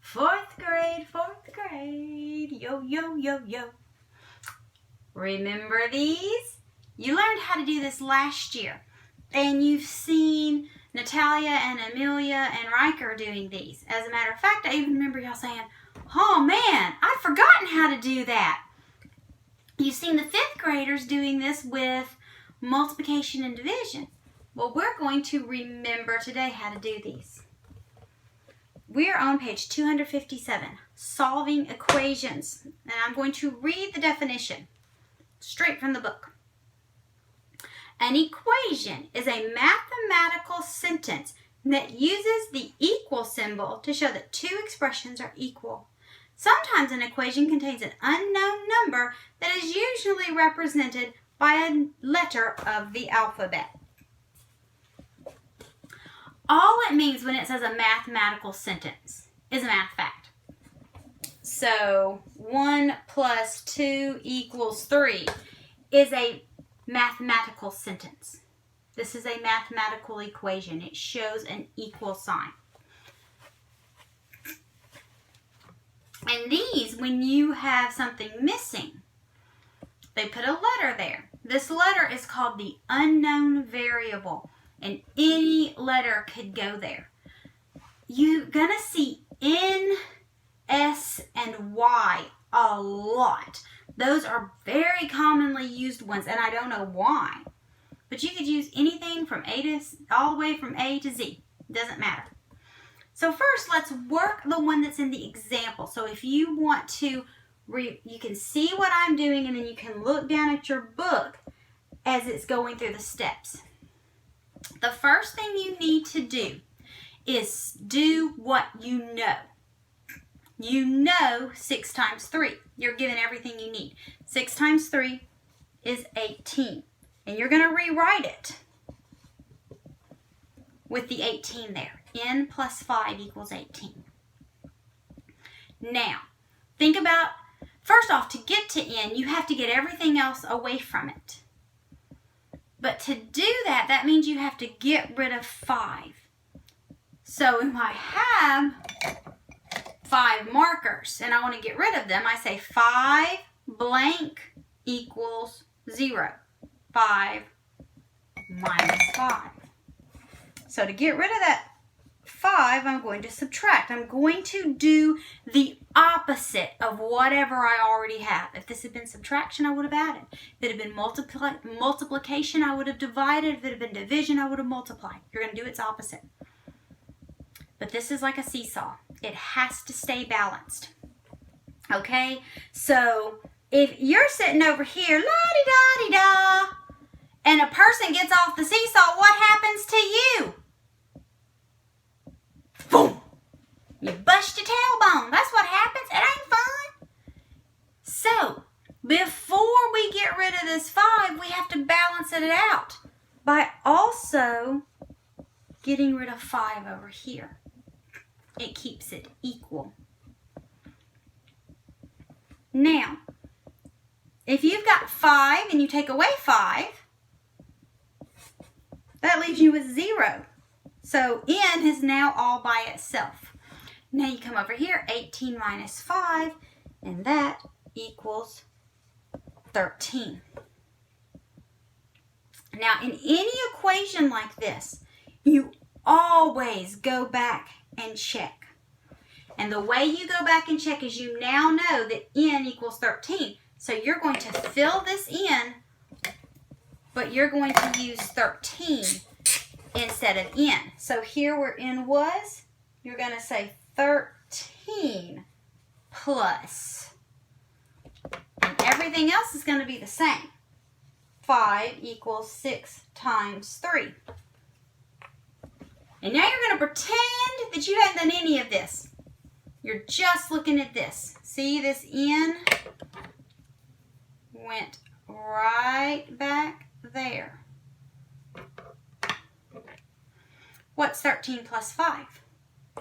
Fourth grade, yo, yo, yo, yo. Remember these? You learned how to do this last year, and you've seen Natalia and Amelia and Riker doing these. As a matter of fact, I even remember y'all saying, oh man, I've forgotten how to do that. You've seen the fifth graders doing this with multiplication and division. Well, we're going to remember today how to do these. We're on page 257, solving equations. And I'm going to read the definition straight from the book. An equation is a mathematical sentence that uses the equal symbol to show that two expressions are equal. Sometimes an equation contains an unknown number that is usually represented by a letter of the alphabet. All it means when it says a mathematical sentence is a math fact. So 1 plus 2 equals 3 is a mathematical sentence. This is a mathematical equation. It shows an equal sign. And these, when you have something missing, they put a letter there. This letter is called the unknown variable. And any letter could go there. You're going to see N, S, and Y a lot. Those are very commonly used ones, and I don't know why. But you could use anything from all the way from A to Z. Doesn't matter. So first, let's work the one that's in the example. So if you want to, you can see what I'm doing, and then you can look down at your book as it's going through the steps. The first thing you need to do is do what you know. You know 6 times 3. You're given everything you need. 6 times 3 is 18. And you're going to rewrite it with the 18 there. N plus 5 equals 18. Now, think about, first off, to get to N, you have to get everything else away from it. But to do that, that means you have to get rid of 5. So if I have 5 markers and I want to get rid of them, I say 5 blank equals 0. 5 minus 5. So to get rid of that 5, I'm going to subtract. I'm going to do the opposite of whatever I already have. If this had been subtraction, I would have added. If it had been multiplication, I would have divided. If it had been division, I would have multiplied. You're going to do its opposite. But this is like a seesaw. It has to stay balanced. Okay? So if you're sitting over here, la-di-da-di-da, and a person gets off the seesaw, what happens to you? Boom! You bust your tailbone. That's what happens. It ain't fun. So, before we get rid of this 5, we have to balance it out by also getting rid of 5 over here. It keeps it equal. Now, if you've got 5 and you take away 5, that leaves you with 0. So N is now all by itself. Now you come over here, 18 minus 5, and that equals 13. Now in any equation like this, you always go back and check. And the way you go back and check is you now know that N equals 13. So you're going to fill this in, but you're going to use 13 instead of N. So here where N was, you're going to say 13 plus. And everything else is going to be the same. 5 equals 6 times 3. And now you're going to pretend that you haven't done any of this. You're just looking at this. See, this N went right back there. What's 13 plus 5?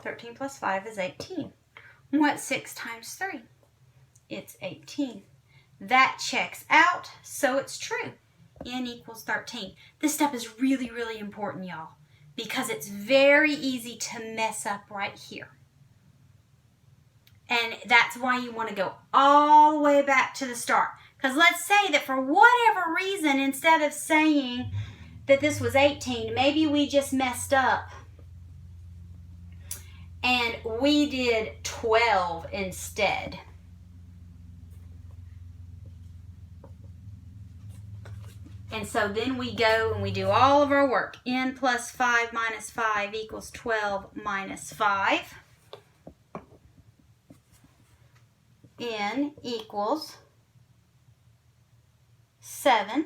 13 plus 5 is 18. What's 6 times 3? It's 18. That checks out, so it's true. N equals 13. This step is really, really important, y'all, because it's very easy to mess up right here. And that's why you want to go all the way back to the start. Because let's say that for whatever reason, instead of saying that this was 18, maybe we just messed up and we did 12 instead. And so then we go and we do all of our work. N plus 5 minus 5 equals 12 minus 5. N equals 7.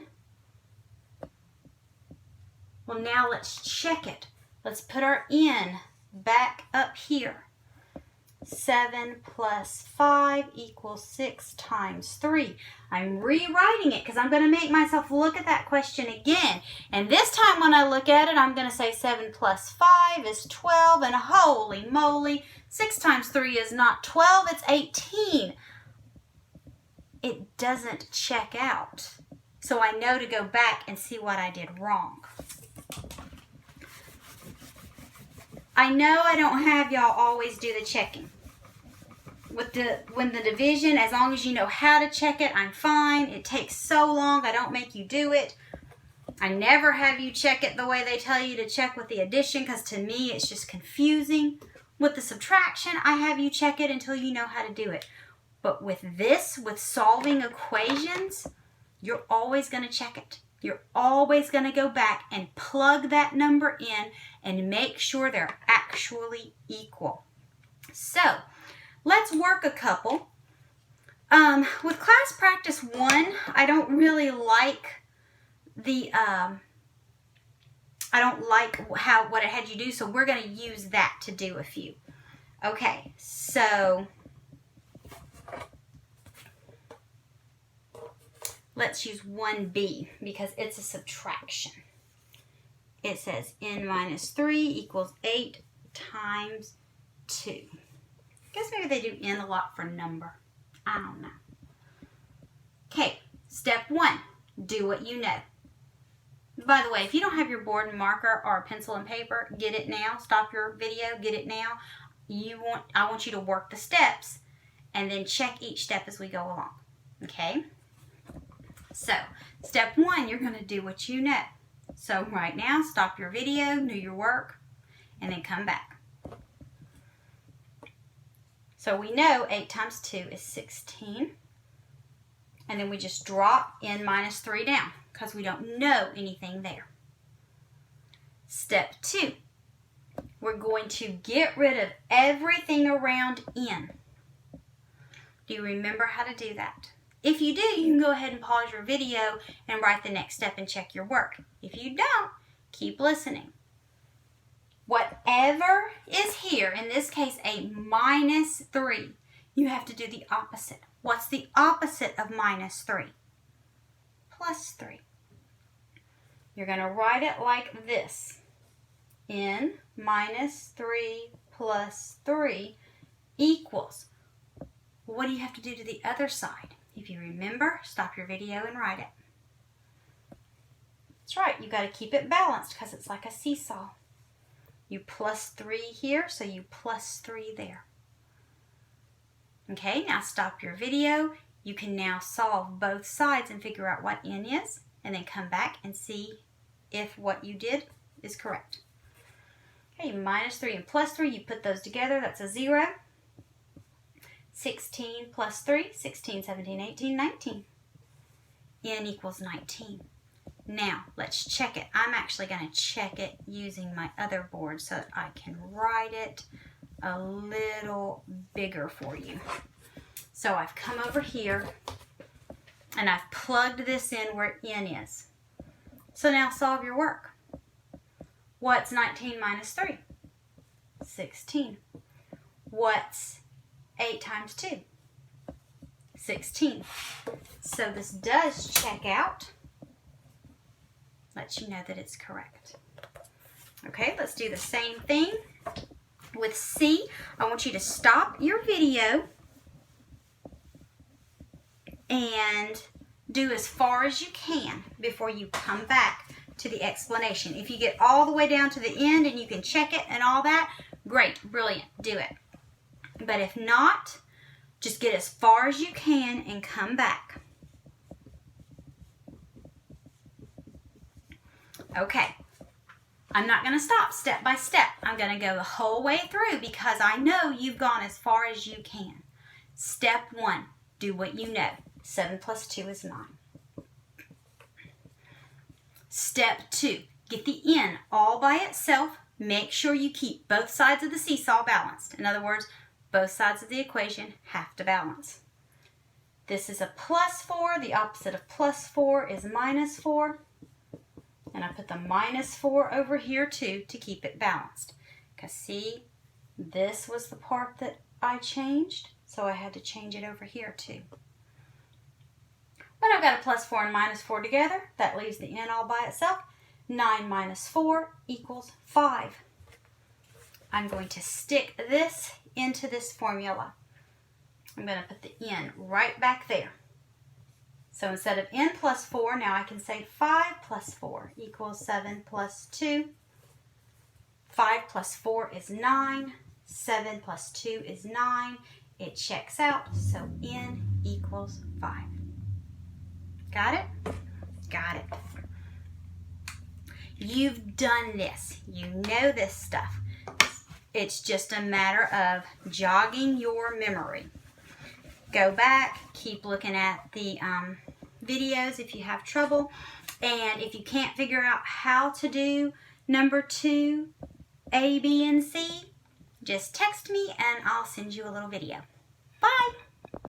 Well, now let's check it. Let's put our N back up here. 7 plus 5 equals 6 times 3. I'm rewriting it because I'm going to make myself look at that question again. And this time when I look at it, I'm going to say 7 plus 5 is 12. And holy moly, 6 times 3 is not 12, it's 18. It doesn't check out. So I know to go back and see what I did wrong. I know I don't have y'all always do the checking. When the division, as long as you know how to check it, I'm fine. It takes so long, I don't make you do it. I never have you check it the way they tell you to check with the addition, because to me it's just confusing. With the subtraction, I have you check it until you know how to do it. But with this, with solving equations, you're always going to check it. You're always going to go back and plug that number in and make sure they're actually equal. So, let's work a couple. With class practice 1, I don't really like the, I don't like what it had you do, so we're going to use that to do a few. Okay, so let's use 1b because it's a subtraction. It says n minus 3 equals 8 times 2. I guess maybe they do n a lot for number. I don't know. Okay, step 1, do what you know. By the way, if you don't have your board and marker or pencil and paper, get it now. Stop your video, get it now. I want you to work the steps and then check each step as we go along. Okay? So, step 1, you're going to do what you know. So, right now, stop your video, do your work, and then come back. So, we know 8 times 2 is 16. And then we just drop n minus 3 down because we don't know anything there. Step 2, we're going to get rid of everything around n. Do you remember how to do that? If you do, you can go ahead and pause your video and write the next step and check your work. If you don't, keep listening. Whatever is here, in this case a minus 3, you have to do the opposite. What's the opposite of minus 3? Plus 3. You're going to write it like this. N minus 3 plus 3 equals. What do you have to do to the other side? If you remember, stop your video and write it. That's right, you got to keep it balanced because it's like a seesaw. You plus 3 here, so you plus 3 there. Okay, now stop your video. You can now solve both sides and figure out what n is, and then come back and see if what you did is correct. Okay, minus 3 and plus 3, you put those together, that's a 0. 16 plus 3, 16, 17, 18, 19. N equals 19. Now, let's check it. I'm actually going to check it using my other board so that I can write it a little bigger for you. So I've come over here and I've plugged this in where n is. So now solve your work. What's 19 minus 3? 16. What's 8 times 2? 16. So this does check out. Lets you know that it's correct. Okay, let's do the same thing with C. I want you to stop your video and do as far as you can before you come back to the explanation. If you get all the way down to the end and you can check it and all that, great, brilliant, do it. But if not, Just get as far as you can and come back. Okay. I'm not going to stop step by step. I'm going to go the whole way through because I know you've gone as far as you can. Step 1, do what you know. 7 plus 2 is 9. Step 2, get the n all by itself. Make sure you keep both sides of the seesaw balanced. In other words, both sides of the equation have to balance. This is a plus 4. The opposite of plus 4 is minus 4. And I put the minus 4 over here too to keep it balanced. Because see, this was the part that I changed, so I had to change it over here too. When I've got a plus 4 and minus 4 together, that leaves the n all by itself. 9 minus 4 equals 5. I'm going to stick this into this formula. I'm going to put the n right back there. So instead of n plus 4, now I can say 5 plus 4 equals 7 plus 2. 5 plus 4 is 9. 7 plus 2 is 9. It checks out, so n equals 5. Got it? Got it. You've done this. You know this stuff. It's just a matter of jogging your memory. Go back, keep looking at the videos if you have trouble, and if you can't figure out how to do number 2, A, B, and C, just text me and I'll send you a little video. Bye!